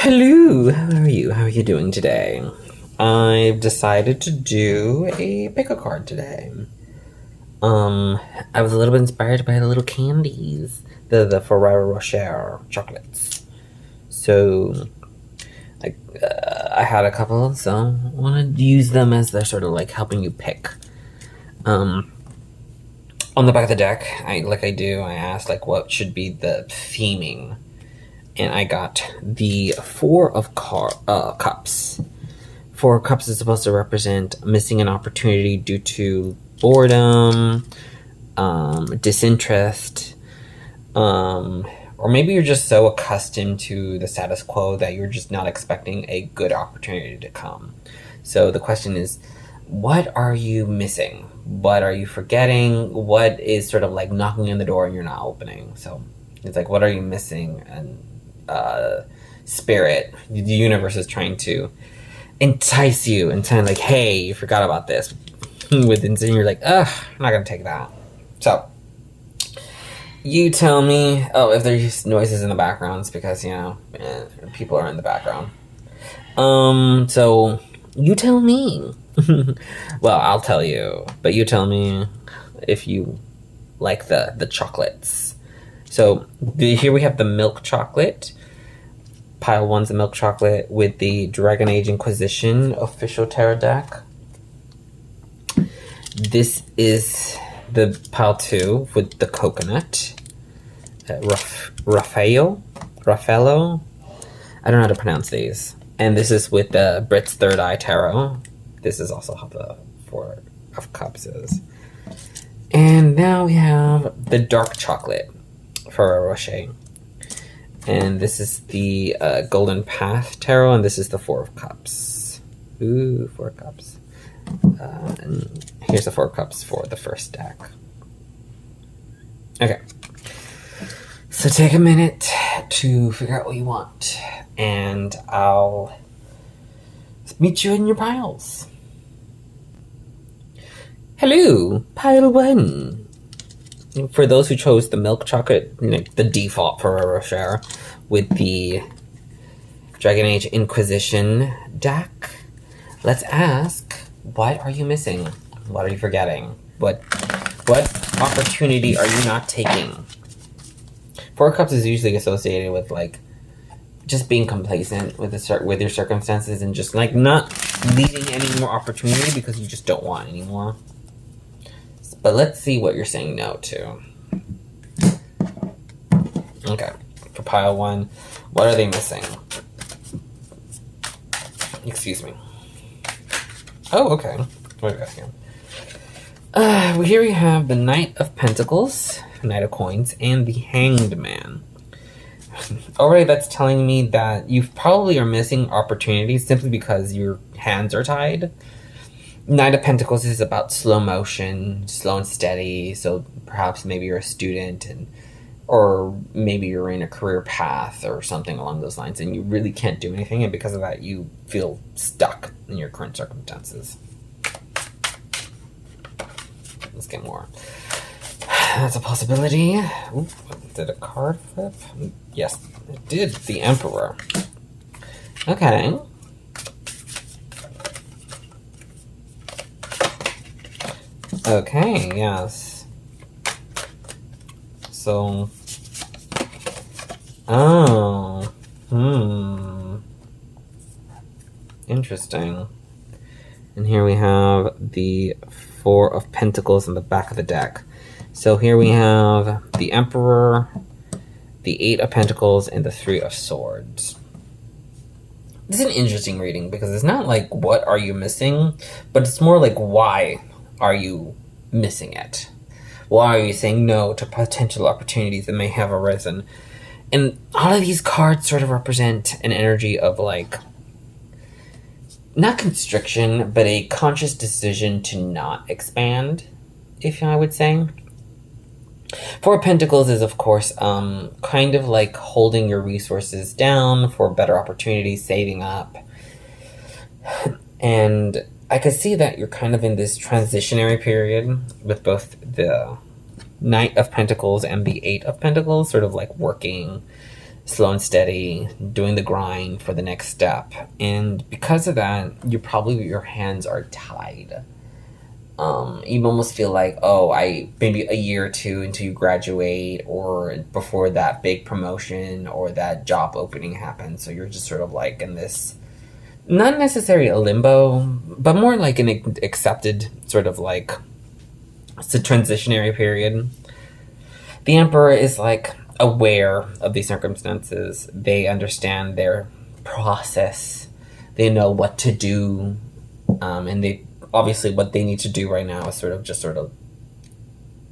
Hello, how are you? How are you doing today? I've decided to do a pick a card today. Um, I was a little bit inspired by the little candies, the Ferrero Rocher chocolates. So I had a couple, so I want to use them as they're sort of like helping you pick. Um, on the back of the deck, I asked like what should be the theming, and I got the Four of Cups. Four of Cups is supposed to represent missing an opportunity due to boredom, disinterest, or maybe you're just so accustomed to the status quo that you're just not expecting a good opportunity to come. So the question is, what are you missing? What are you forgetting? What is sort of like knocking on the door and you're not opening? So it's like, what are you missing? And spirit, the universe is trying to entice you and kind of like, hey, you forgot about this. Within, and you're like, ugh, I'm not gonna take that. So you tell me. Oh, if there's noises in the background, it's because people are in the background. So you tell me. Well, I'll tell you, but you tell me if you like the chocolates. So here we have the milk chocolate. Pile 1's the milk chocolate with the Dragon Age Inquisition official tarot deck. This is the pile 2 with the coconut. Raffaello. I don't know how to pronounce these. And this is with the Brit's Third Eye Tarot. This is also how the Four of Cups is. And now we have the dark chocolate. Ferrero Rocher. And this is the Golden Path Tarot, and this is the Four of Cups. Ooh, Four of Cups. And here's the Four of Cups for the first deck. Okay. So take a minute to figure out what you want, and I'll meet you in your piles. Hello, pile 1. For those who chose the milk chocolate, the default Ferrero Rocher with the Dragon Age Inquisition deck, let's ask, what are you missing? What are you forgetting? What opportunity are you not taking? Four of Cups is usually associated with like just being complacent with your circumstances and just like not leading any more opportunity because you just don't want anymore. But let's see what you're saying no to. Okay, for pile 1, what are they missing? Excuse me. Oh, okay. What do we got here? Well, here we have the Knight of Pentacles, Knight of Coins, and the Hanged Man. Already that's telling me that you probably are missing opportunities simply because your hands are tied. Knight of Pentacles is about slow motion, slow and steady, so perhaps maybe you're a student or maybe you're in a career path or something along those lines and you really can't do anything, and because of that you feel stuck in your current circumstances. Let's get more. That's a possibility. Ooh, did a card flip? Yes, it did. The Emperor. Okay. Okay, yes. So, interesting. And here we have the Four of Pentacles in the back of the deck. So here we have the Emperor, the Eight of Pentacles, and the Three of Swords. This is an interesting reading because it's not like what are you missing, but it's more like why are you missing it? Why are you saying no to potential opportunities that may have arisen? And all of these cards sort of represent an energy of like, not constriction, but a conscious decision to not expand, if I would say. Four of Pentacles is, of course, kind of like holding your resources down for better opportunities, saving up. And I could see that you're kind of in this transitionary period with both the Knight of Pentacles and the Eight of Pentacles, sort of like working, slow and steady, doing the grind for the next step. And because of that, your hands are tied. You almost feel like, oh, I maybe a year or two until you graduate, or before that big promotion or that job opening happens. So you're just sort of like in this, not necessarily a limbo, but more like an accepted sort of like, it's a transitionary period. The Emperor is like aware of these circumstances. They understand their process. They know what to do, and they obviously what they need to do right now is sort of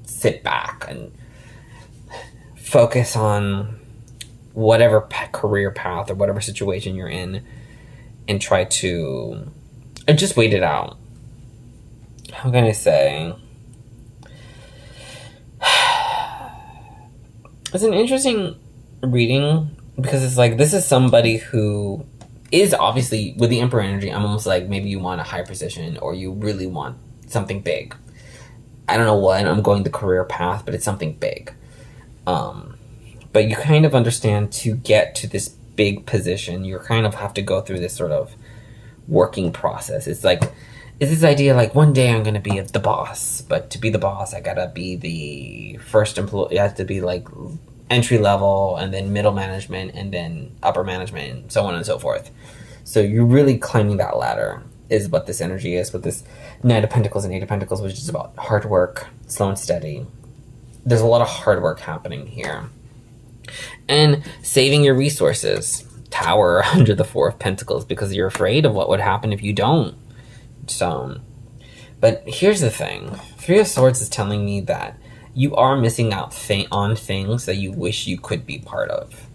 sit back and focus on whatever career path or whatever situation you're in, and try to just wait it out. How can I say? It's an interesting reading because it's like, this is somebody who is obviously, with the Emperor energy, I'm almost like, maybe you want a higher position or you really want something big. I don't know what, I'm going the career path, but it's something big. But you kind of understand, to get to this big position, you kind of have to go through this sort of working process. It's like, it's this idea like, one day I'm going to be the boss, but to be the boss, I gotta be the first employee. I have to be like entry level, and then middle management, and then upper management, and so on and so forth. So you're really climbing that ladder, is what this energy is, with this Knight of Pentacles and Eight of Pentacles, which is about hard work, slow and steady. There's a lot of hard work happening here. And saving your resources. Tower under the Four of Pentacles, because you're afraid of what would happen if you don't. So, but here's the thing. Three of Swords is telling me that you are missing out on things that you wish you could be part of.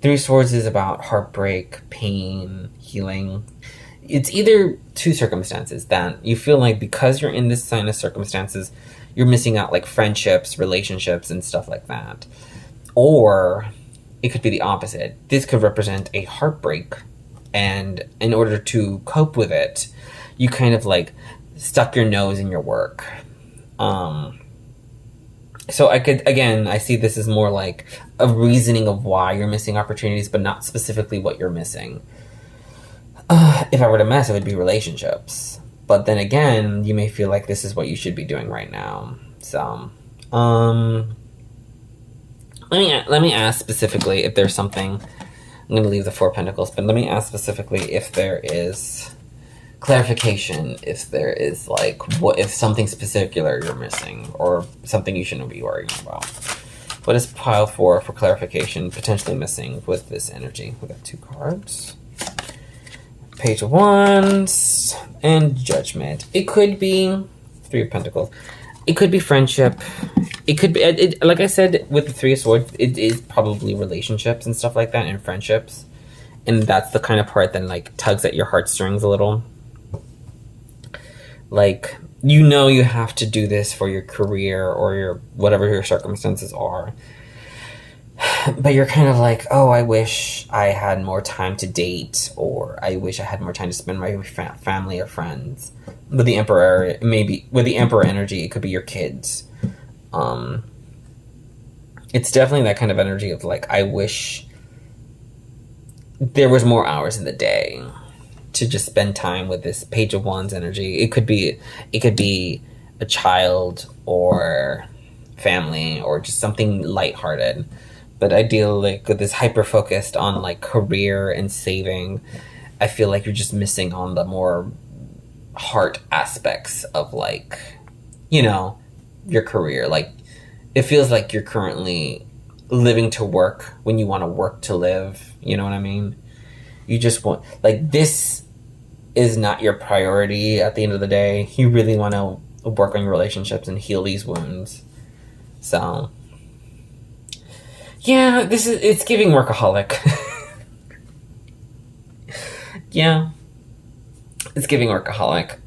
Three of Swords is about heartbreak, pain, healing. It's either two circumstances that you feel like, because you're in this sign of circumstances, you're missing out, like friendships, relationships, and stuff like that. Or it could be the opposite. This could represent a heartbreak, and in order to cope with it, you kind of like stuck your nose in your work. So I see this as more like a reasoning of why you're missing opportunities, but not specifically what you're missing. If I were to mess, it would be relationships. But then again, you may feel like this is what you should be doing right now. So, let me ask specifically if there's something. I'm going to leave the Four of Pentacles, but let me ask specifically if there is clarification, if there is like, what if something particular you're missing, or something you shouldn't be worrying about. What is pile 4 for clarification potentially missing with this energy? We got 2 cards. Page of Wands and Judgment. It could be 3 of Pentacles. It could be friendship. It could be, like I said, with the 3 of Swords, it is probably relationships and stuff like that, and friendships. And that's the kind of part that like tugs at your heartstrings a little. Like, you know you have to do this for your career or your whatever your circumstances are. But you're kind of like, oh, I wish I had more time to date, or I wish I had more time to spend with my family or friends. With the Emperor, maybe with the Emperor energy, it could be your kids. It's definitely that kind of energy of like, I wish there was more hours in the day to just spend time with this Page of Wands energy. It could be a child or family or just something lighthearted. But ideally, like, with this hyper focused on like career and saving, I feel like you're just missing on the more heart aspects of like, you know, your career. Like, it feels like you're currently living to work when you want to work to live. You know what I mean? You just want, like, this is not your priority at the end of the day. You really want to work on your relationships and heal these wounds. So, yeah, it's giving workaholic. Yeah, it's giving workaholic.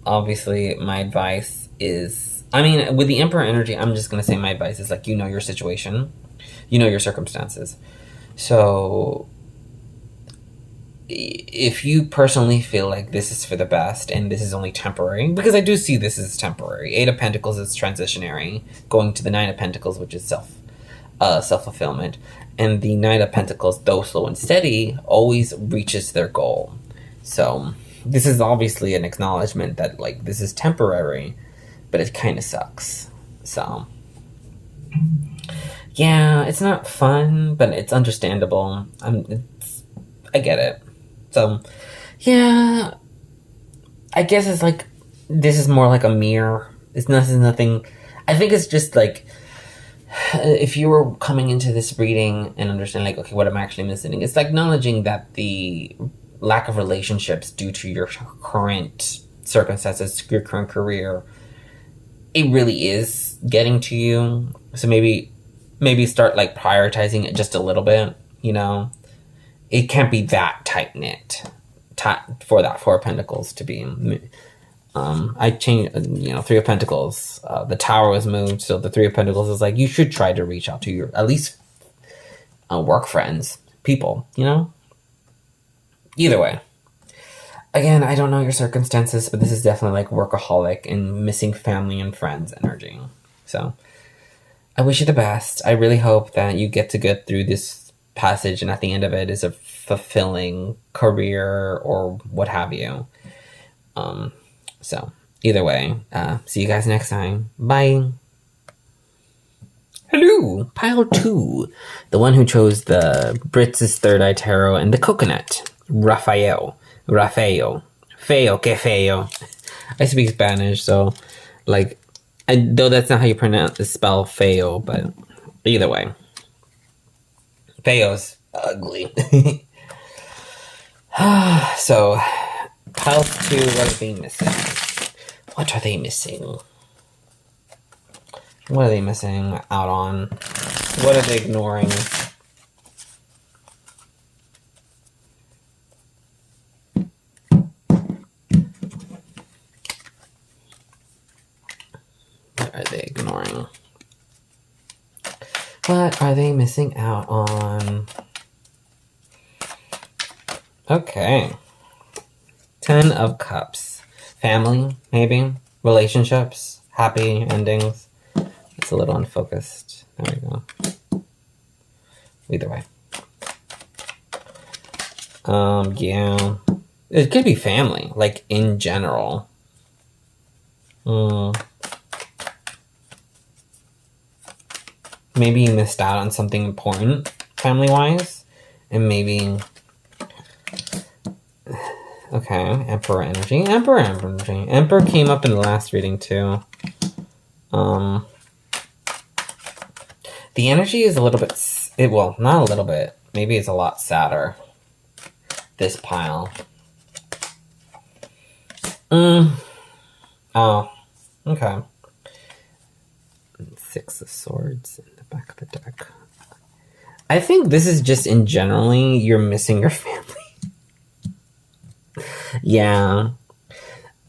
Obviously, my advice is, I mean, with the Emperor energy, I'm just going to say my advice is, like, you know your situation. You know your circumstances. So, if you personally feel like this is for the best and this is only temporary, because I do see this as temporary. 8 of Pentacles is transitionary, going to the 9 of Pentacles, which is self self-fulfillment. And the Knight of Pentacles, though slow and steady, always reaches their goal. So this is obviously an acknowledgement that, like, this is temporary, but it kind of sucks. So yeah, it's not fun, but it's understandable. I get it. So yeah, I guess it's like, this is more like a mirror. It's nothing. I think it's just like, if you were coming into this reading and understanding, like, okay, what I'm actually missing, it's like acknowledging that the lack of relationships due to your current circumstances, your current career, it really is getting to you. So maybe start like prioritizing it just a little bit. You know, it can't be that tight knit for that Four of Pentacles to be. I changed, Three of Pentacles. The Tower was moved, so the Three of Pentacles is like, you should try to reach out to your at least work friends, people. You know. Either way, again, I don't know your circumstances, but this is definitely like workaholic and missing family and friends energy. So I wish you the best. I really hope that you get to get through this passage, and at the end of it is a fulfilling career or what have you. So either way, see you guys next time. Bye. Hello, pile 2. The one who chose the Brits' Third Eye Tarot and the Coconut. Rafael. Feo, que feo. I speak Spanish, so, like, though that's not how you spell feo, but either way. Feo's ugly. So, pile 2, what are they missing? What are they missing? What are they missing out on? What are they ignoring? What are they ignoring? What are they missing out on? Okay. 10 of Cups. Family, maybe. Relationships. Happy endings. It's a little unfocused. There we go. Either way. Yeah. It could be family, like, in general. Maybe you missed out on something important, family-wise. And okay, Emperor energy. Emperor came up in the last reading, too. The energy is a little bit... well, not a little bit. Maybe it's a lot sadder. This pile. Oh, okay. 6 of Swords in the back of the deck. I think this is just in generally, you're missing your family. Yeah.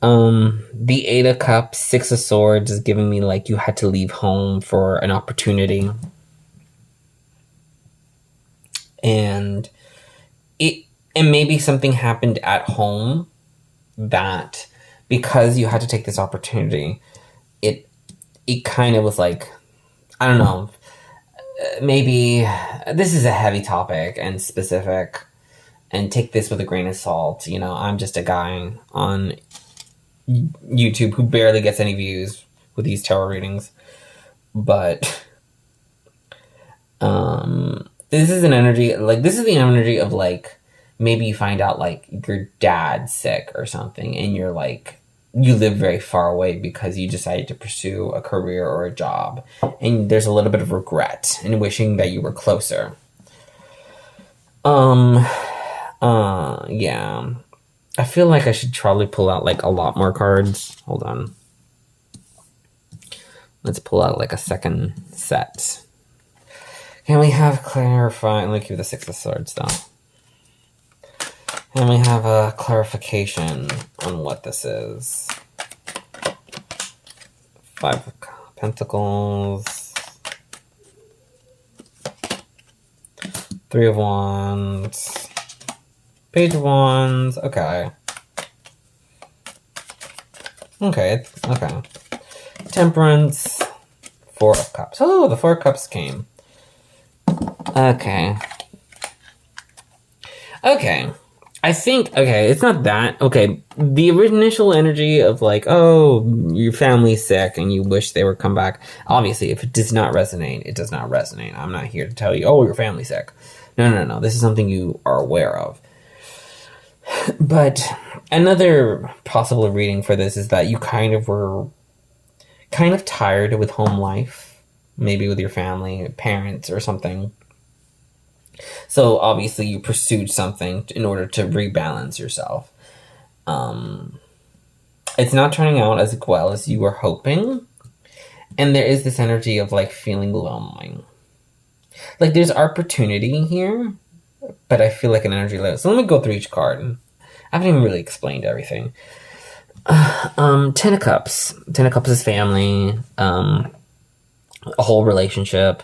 The 8 of Cups, 6 of Swords is giving me like you had to leave home for an opportunity. And maybe something happened at home that, because you had to take this opportunity, it kind of was like, I don't know, maybe this is a heavy topic and specific, and take this with a grain of salt. You know, I'm just a guy on YouTube who barely gets any views with these tarot readings, but this is the energy of like, maybe you find out like your dad's sick or something, and you're like, you live very far away because you decided to pursue a career or a job, and there's a little bit of regret and wishing that you were closer. Yeah. I feel like I should probably pull out like a lot more cards. Hold on. Let's pull out like a second set. Can we have clarify? Let me give the 6 of Swords though. And we have a clarification on what this is. 5 of Pentacles. 3 of Wands. Page of Wands. Okay. Okay. Temperance. 4 of Cups. Oh, the 4 of Cups came. Okay. Okay. I think, okay, it's not that. Okay, the initial energy of like, oh, your family's sick and you wish they would come back. Obviously, if it does not resonate, it does not resonate. I'm not here to tell you, oh, your family's sick. No, no, no. This is something you are aware of. But another possible reading for this is that you kind of were kind of tired with home life, maybe with your family, parents, or something. So obviously you pursued something in order to rebalance yourself. It's not turning out as well as you were hoping. And there is this energy of like feeling lonely. Like there's opportunity here, but I feel like an energy low. So let me go through each card. I haven't even really explained everything. Ten of Cups. Ten of Cups is family, a whole relationship.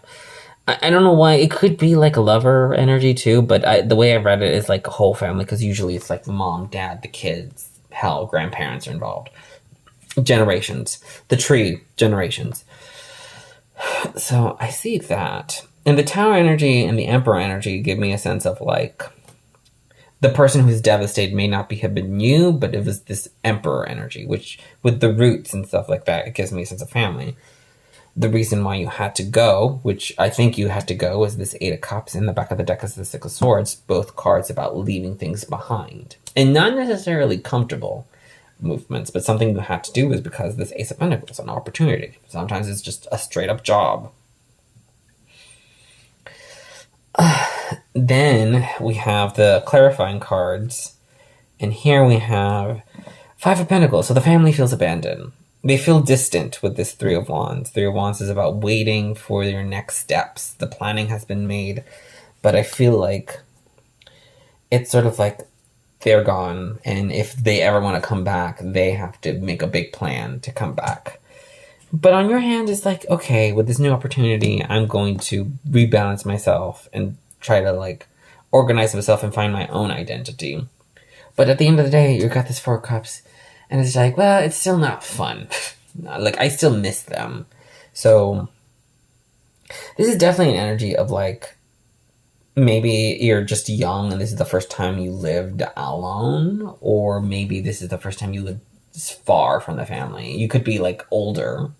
I don't know why. It could be like a lover energy too, but the way I read it is like a whole family, because usually it's like the mom, dad, the kids, hell, grandparents are involved. Generations. The tree, generations. So I see that. And the Tower energy and the Emperor energy give me a sense of like, the person who's devastated may not have been you, but it was this Emperor energy, which with the roots and stuff like that, it gives me a sense of family. The reason why you had to go, which I think you had to go, was this Eight of Cups. In the back of the deck is the Six of Swords, both cards about leaving things behind. And not necessarily comfortable movements, but something you had to do was because this Ace of Pentacles, an opportunity. Sometimes it's just a straight up job. Then we have the clarifying cards, and here we have Five of Pentacles. So the family feels abandoned. They feel distant with this Three of Wands. Three of Wands is about waiting for your next steps. The planning has been made, but I feel like it's sort of like they're gone, and if they ever want to come back, they have to make a big plan to come back. But on your hand, it's like, okay, with this new opportunity, I'm going to rebalance myself and try to like organize myself and find my own identity. But at the end of the day, you got this Four of Cups, and it's like, well, it's still not fun. Like, I still miss them. So this is definitely an energy of like, maybe you're just young and this is the first time you lived alone, or maybe this is the first time you lived far from the family. You could be like older,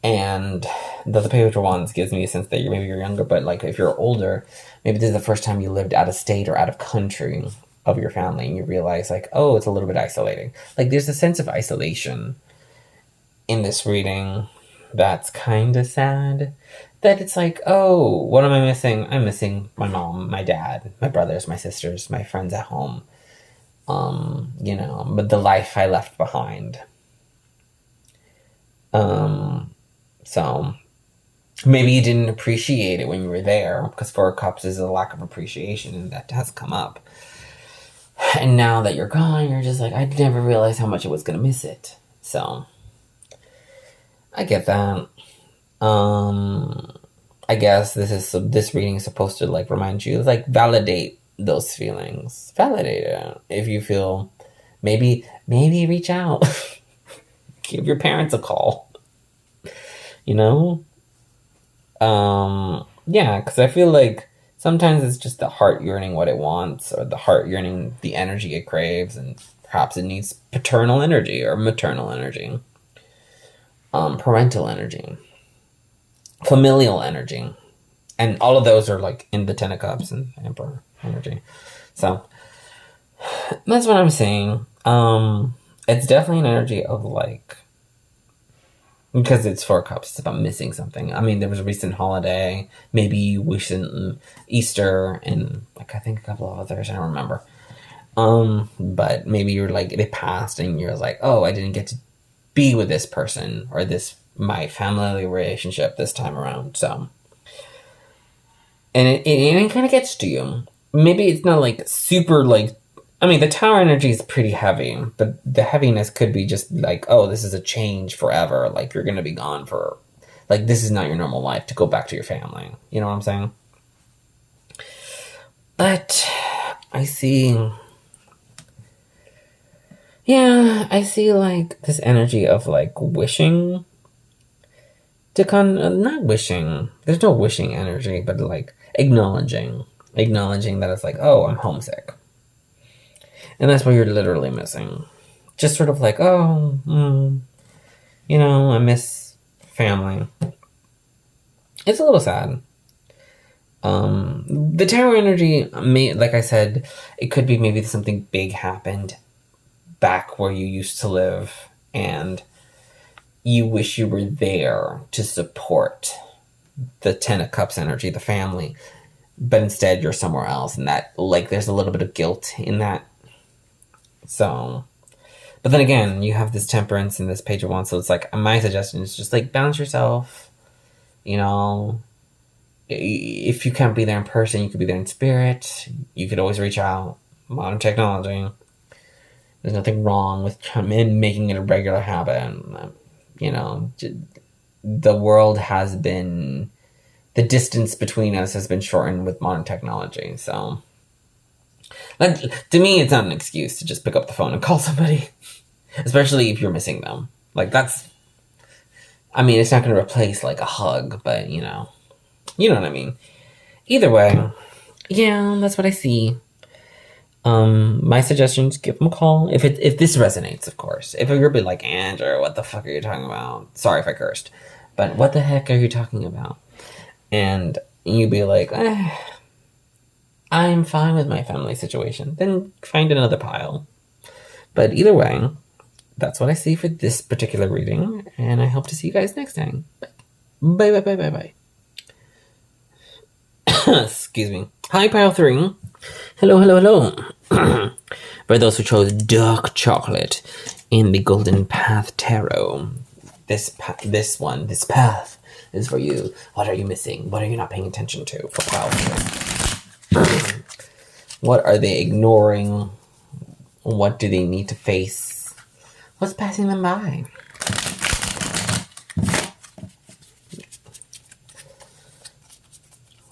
and the Page of Wands gives me a sense that maybe you're younger, but like if you're older, maybe this is the first time you lived out of state or out of country of your family, and you realize like, oh, it's a little bit isolating. Like there's a sense of isolation in this reading that's kind of sad. That it's like, oh, what am I missing? I'm missing my mom, my dad, my brothers, my sisters, my friends at home. But the life I left behind. So maybe you didn't appreciate it when you were there, because Four of Cups is a lack of appreciation, and that has come up. And now that you're gone, you're just like, I never realized how much I was going to miss it. So I get that. I guess this reading is supposed to like remind you, like validate those feelings. Validate it. If you feel, maybe reach out. Give your parents a call. Yeah, because I feel like sometimes it's just the heart yearning what it wants, or the heart yearning the energy it craves, and perhaps it needs paternal energy or maternal energy, parental energy, familial energy, and all of those are like in the Ten of Cups and Emperor energy. So that's what I'm saying. It's definitely an energy of like, because it's Four Cups, it's about missing something. I mean, there was a recent holiday, maybe you wish in Easter, and like I think a couple of others, I don't remember. But maybe you're like, it passed and you're like, oh, I didn't get to be with this person or my family relationship this time around. So, and it kind of gets to you. Maybe it's not like super like, I mean, the Tower energy is pretty heavy, but the heaviness could be just like, oh, this is a change forever. Like you're going to be gone for, like, this is not your normal life to go back to your family. You know what I'm saying? But I see like this energy of like wishing to not wishing. There's no wishing energy, but like acknowledging that it's like, oh, I'm homesick, and that's what you're literally missing. Just sort of like, oh, I miss family. It's a little sad. The tower energy may, like I said, it could be maybe something big happened back where you used to live, and you wish you were there to support the Ten of Cups energy, the family, but instead you're somewhere else, and that, like, there's a little bit of guilt in that. So, but then again, you have this Temperance and this Page of Wands, so it's like, my suggestion is just like balance yourself. If you can't be there in person, you could be there in spirit. You could always reach out. Modern technology. There's nothing wrong with making it a regular habit. The world has been, the distance between us has been shortened with modern technology. So, to me, it's not an excuse to just pick up the phone and call somebody, especially if you're missing them. Like, it's not going to replace like a hug, but you know what I mean. Either way, yeah, that's what I see. My suggestions: give them a call if this resonates, of course. If you're like, Andrew, what the fuck are you talking about? Sorry if I cursed, but what the heck are you talking about? And you'd be like, I'm fine with my family situation. Then find another pile. But either way, that's what I see for this particular reading, and I hope to see you guys next time. Bye, bye, bye, bye, bye. Excuse me. Hi, pile 3. Hello, hello, hello. For those who chose dark chocolate in the Golden Path Tarot, this path is for you. What are you missing? What are you not paying attention to for pile 3? What are they ignoring? What do they need to face? What's passing them by?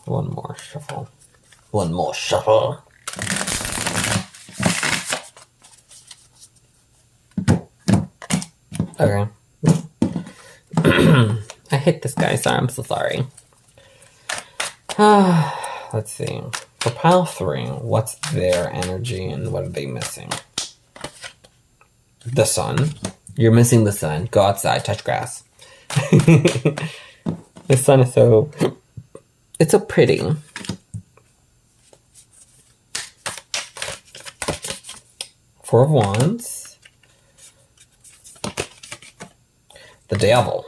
One more shuffle. Okay. I hit this guy, sorry, I'm so sorry. Let's see. For pile 3, what's their energy and what are they missing? The sun. You're missing the sun. Go outside, touch grass. The sun is it's so pretty. Four of Wands. The Devil.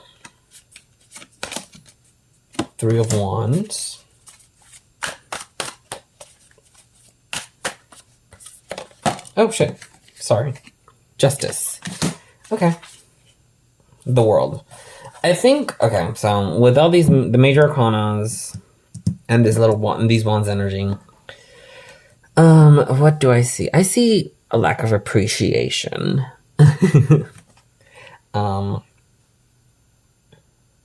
Three of Wands. Oh shit. Sorry. Justice. Okay. The World. I think, okay, so with all the major arcanas and these wands energy, what do I see? I see a lack of appreciation.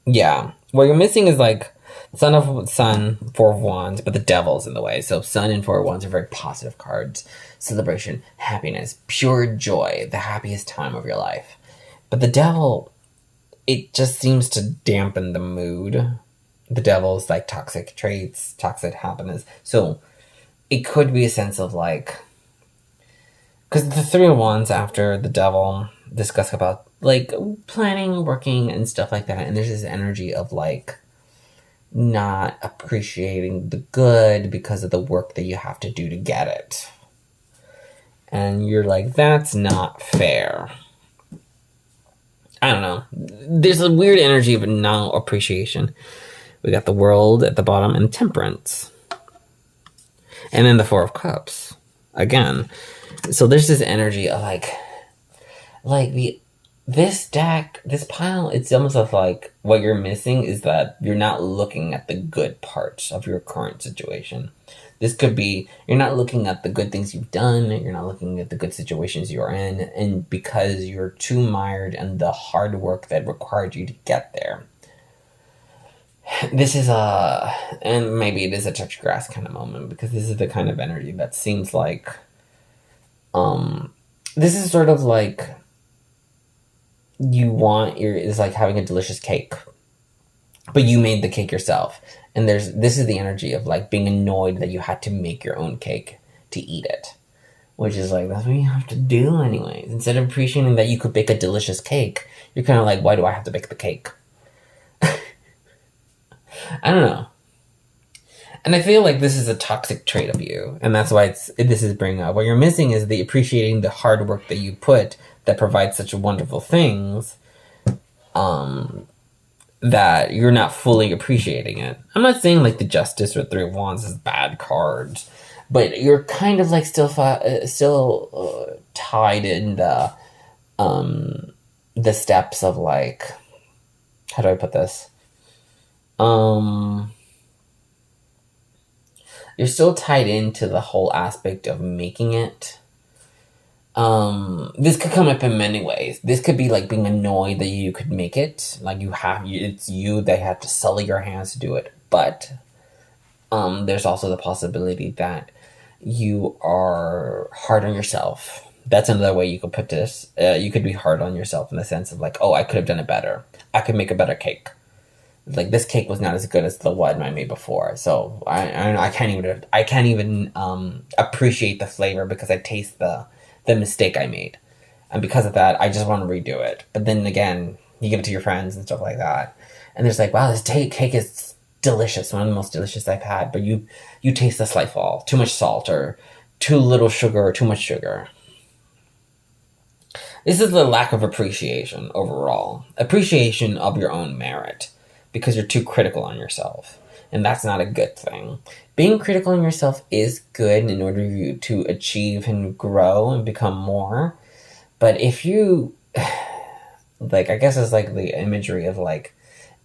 Yeah. What you're missing is like Sun, Four of Wands, but the Devil's in the way. So Sun and Four of Wands are very positive cards. Celebration, happiness, pure joy, the happiest time of your life. But the Devil, it just seems to dampen the mood. The Devil's like toxic traits, toxic happiness. So it could be a sense of like, because the Three of Wands after the Devil discuss about like planning, working, and stuff like that. And there's this energy of like not appreciating the good because of the work that you have to do to get it. And you're like, that's not fair. I don't know. There's a weird energy of no appreciation. We got the World at the bottom and Temperance. And then the Four of Cups. Again. So there's this energy of this deck, this pile, it's almost like what you're missing is that you're not looking at the good parts of your current situation. This could be, you're not looking at the good things you've done, you're not looking at the good situations you're in, and because you're too mired in the hard work that required you to get there. This is and maybe it is a touch grass kind of moment, because this is the kind of energy that seems like, this is sort of like, it's like having a delicious cake. but you made the cake yourself. And this is the energy of like being annoyed that you had to make your own cake to eat it, which is like, that's what you have to do anyways. Instead of appreciating that you could bake a delicious cake, you're kind of like, why do I have to bake the cake? I don't know. And I feel like this is a toxic trait of you, and that's why this is bringing up. What you're missing is the appreciating the hard work that you put that provides such wonderful things, that you're not fully appreciating it. I'm not saying like the Justice or Three of Wands is bad cards, but you're kind of like still tied in the steps of like, how do I put this? You're still tied into the whole aspect of making it. This could come up in many ways. This could be like being annoyed that you could make it. Like it's you that had to sully your hands to do it. But there's also the possibility that you are hard on yourself. That's another way you could put this. You could be hard on yourself in the sense of like, oh, I could have done it better. I could make a better cake. Like this cake was not as good as the one I made before, so I can't even appreciate the flavor because I taste the mistake I made, and because of that, I just want to redo it. But then again, you give it to your friends and stuff like that, and there's like, wow, this cake is delicious, one of the most delicious I've had. But you taste the slight fall, too much salt or too little sugar or too much sugar. This is the lack of appreciation overall, appreciation of your own merit. Because you're too critical on yourself. And that's not a good thing. Being critical on yourself is good in order you to achieve and grow and become more. But if you, like, I guess it's like the imagery of like,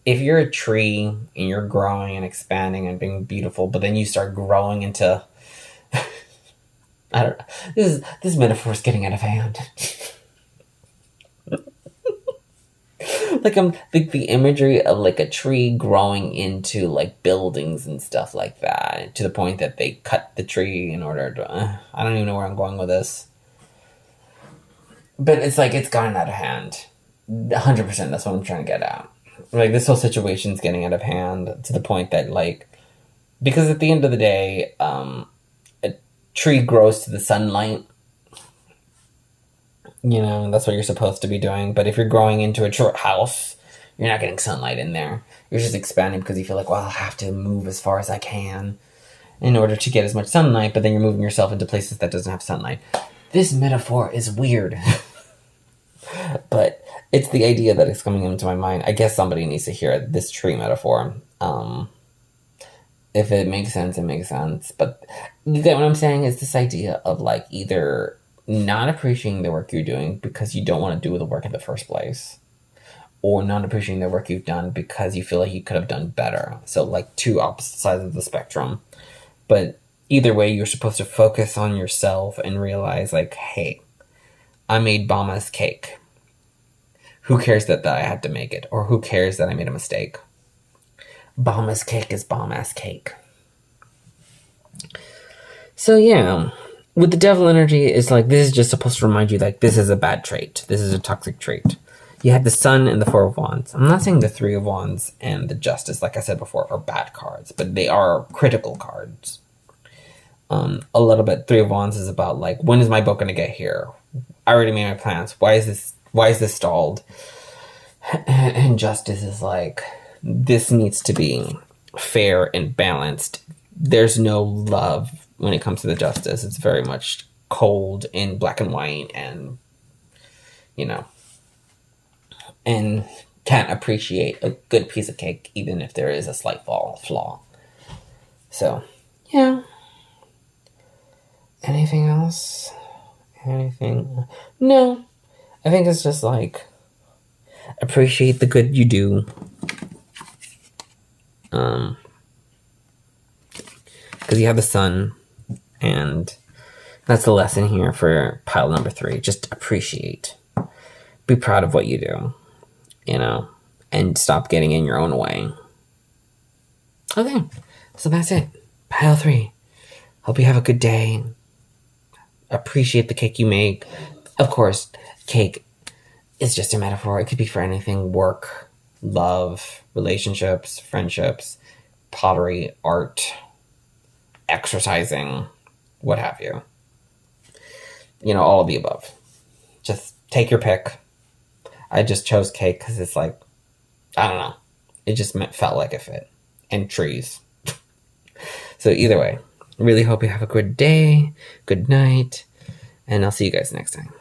if you're a tree and you're growing and expanding and being beautiful, but then you start growing into, I don't know, this metaphor is getting out of hand. Like the imagery of like a tree growing into like buildings and stuff like that, to the point that they cut the tree in order to I don't even know where I'm going with this, but it's like it's gotten out of hand 100%. That's what I'm trying to get at. Like this whole situation's getting out of hand to the point that like, because at the end of the day, a tree grows to the sunlight. You know, that's what you're supposed to be doing. But if you're growing into a short house, you're not getting sunlight in there. You're just expanding because you feel like, well, I'll have to move as far as I can in order to get as much sunlight. But then you're moving yourself into places that doesn't have sunlight. This metaphor is weird. But it's the idea that is coming into my mind. I guess somebody needs to hear this tree metaphor. If it makes sense, it makes sense. But you get what I'm saying? Is this idea of like either not appreciating the work you're doing because you don't want to do the work in the first place, or not appreciating the work you've done because you feel like you could have done better. So like two opposite sides of the spectrum. But either way, you're supposed to focus on yourself and realize like, hey, I made bomb-ass cake. Who cares that I had to make it? Or who cares that I made a mistake? Bomb-ass cake is bomb-ass cake. So yeah, with the devil energy, it's like, this is just supposed to remind you, like, this is a bad trait. This is a toxic trait. You had the Sun and the Four of Wands. I'm not saying the Three of Wands and the Justice, like I said before, are bad cards, but they are critical cards. A little bit, Three of Wands is about, like, when is my boat going to get here? I already made my plans. Why is this stalled? And Justice is like, this needs to be fair and balanced. There's no love when it comes to the Justice. It's very much cold and black and white, and you know, and can't appreciate a good piece of cake even if there is a slight flaw. So yeah. Anything else? Anything? No. I think it's just like, appreciate the good you do. Because you have the Sun, and that's the lesson here for pile number 3. Just appreciate. Be proud of what you do, you know, and stop getting in your own way. Okay, so that's it. Pile 3. Hope you have a good day. Appreciate the cake you make. Of course, cake is just a metaphor. It could be for anything: work, love, relationships, friendships, pottery, art, exercising, what have you. You know, all of the above. Just take your pick. I just chose cake because it's like, I don't know. It just felt like it fit. And trees. So either way, really hope you have a good day, good night, and I'll see you guys next time.